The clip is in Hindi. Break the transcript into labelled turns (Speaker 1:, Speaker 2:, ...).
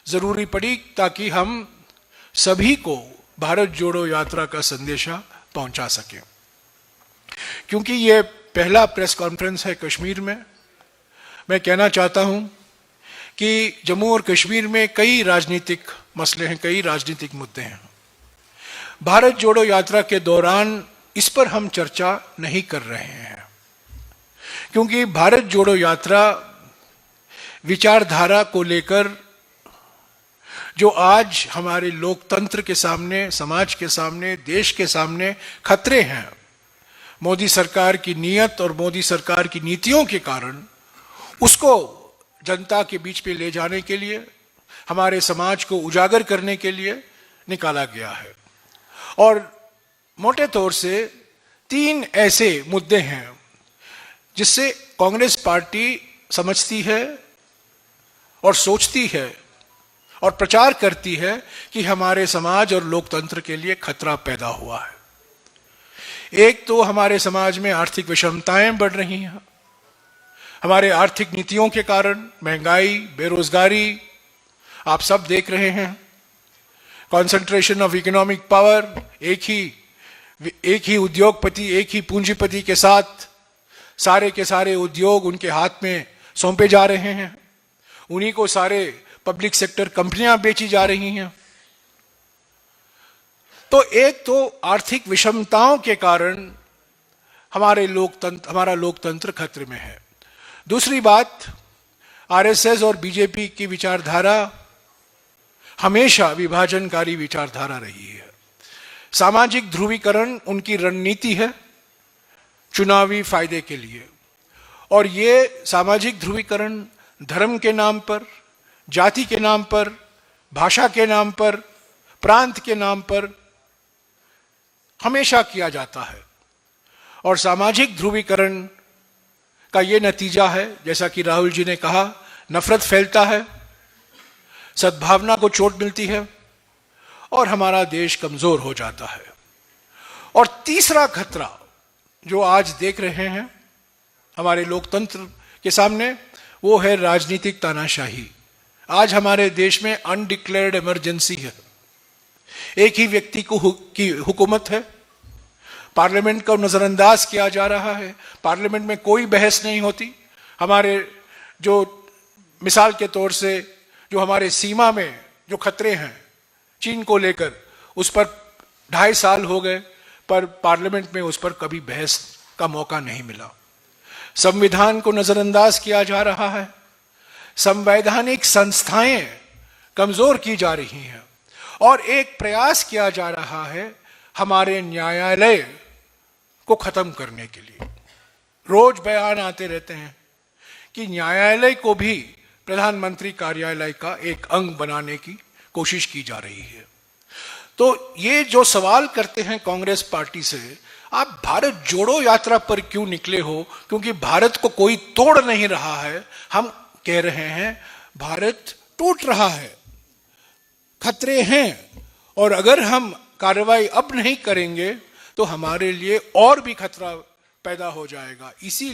Speaker 1: जरूरी पड़ी ताकि हम सभी को भारत जोड़ो यात्रा का संदेशा पहुंचा सकें। क्योंकि ये पहला प्रेस कॉन्फ्रेंस है कश्मीर में, मैं कहना चाहता हूं कि जम्मू और कश्मीर में कई राजनीतिक मसले हैं, कई राजनीतिक मुद्दे हैं। भारत जोड़ो यात्रा के दौरान इस पर हम चर्चा नहीं कर रहे हैं, क्योंकि भारत जोड़ो यात्रा विचारधारा को लेकर जो आज हमारे लोकतंत्र के सामने, समाज के सामने, देश के सामने खतरे हैं, मोदी सरकार की नीयत और मोदी सरकार की नीतियों के कारण उसको जनता के बीच में ले जाने के लिए, हमारे समाज को उजागर करने के लिए निकाला गया है। और मोटे तौर से 3 ऐसे मुद्दे हैं जिससे कांग्रेस पार्टी समझती है और सोचती है और प्रचार करती है कि हमारे समाज और लोकतंत्र के लिए खतरा पैदा हुआ है। एक तो हमारे समाज में आर्थिक विषमताएं बढ़ रही हैं, हमारे आर्थिक नीतियों के कारण महंगाई, बेरोजगारी आप सब देख रहे हैं, कॉन्सेंट्रेशन ऑफ इकोनॉमिक पावर, एक ही उद्योगपति, एक ही पूंजीपति के साथ सारे के सारे उद्योग उनके हाथ में सौंपे जा रहे हैं, उन्हीं को सारे पब्लिक सेक्टर कंपनियां बेची जा रही हैं। तो एक तो आर्थिक विषमताओं के कारण हमारा लोकतंत्र खतरे में है। दूसरी बात, आरएसएस और बीजेपी की विचारधारा हमेशा विभाजनकारी विचारधारा रही है। सामाजिक ध्रुवीकरण उनकी रणनीति है चुनावी फायदे के लिए, और ये सामाजिक ध्रुवीकरण धर्म के नाम पर, जाति के नाम पर, भाषा के नाम पर, प्रांत के नाम पर हमेशा किया जाता है। और सामाजिक ध्रुवीकरण का ये नतीजा है, जैसा कि राहुल जी ने कहा, नफरत फैलता है, सद्भावना को चोट मिलती है और हमारा देश कमजोर हो जाता है। और तीसरा खतरा जो आज देख रहे हैं हमारे लोकतंत्र के सामने, वो है राजनीतिक तानाशाही। आज हमारे देश में अनडिक्लेयर्ड इमरजेंसी है, एक ही व्यक्ति की हुकूमत है, पार्लियामेंट को नजरअंदाज किया जा रहा है, पार्लियामेंट में कोई बहस नहीं होती। हमारे जो मिसाल के तौर से जो हमारे सीमा में जो खतरे हैं चीन को लेकर, उस पर 2.5 साल हो गए, पर पार्लियामेंट में उस पर कभी बहस का मौका नहीं मिला। संविधान को नजरअंदाज किया जा रहा है, संवैधानिक संस्थाएं कमजोर की जा रही हैं, और एक प्रयास किया जा रहा है हमारे न्यायालय को खत्म करने के लिए। रोज बयान आते रहते हैं कि न्यायालय को भी प्रधानमंत्री कार्यालय का एक अंग बनाने की कोशिश की जा रही है। तो ये जो सवाल करते हैं कांग्रेस पार्टी से, आप भारत जोड़ो यात्रा पर क्यों निकले हो, क्योंकि भारत को कोई तोड़ नहीं रहा है। हम कह रहे हैं भारत टूट रहा है, खतरे हैं, और अगर हम कार्रवाई अब नहीं करेंगे तो हमारे लिए और भी खतरा पैदा हो जाएगा। इसी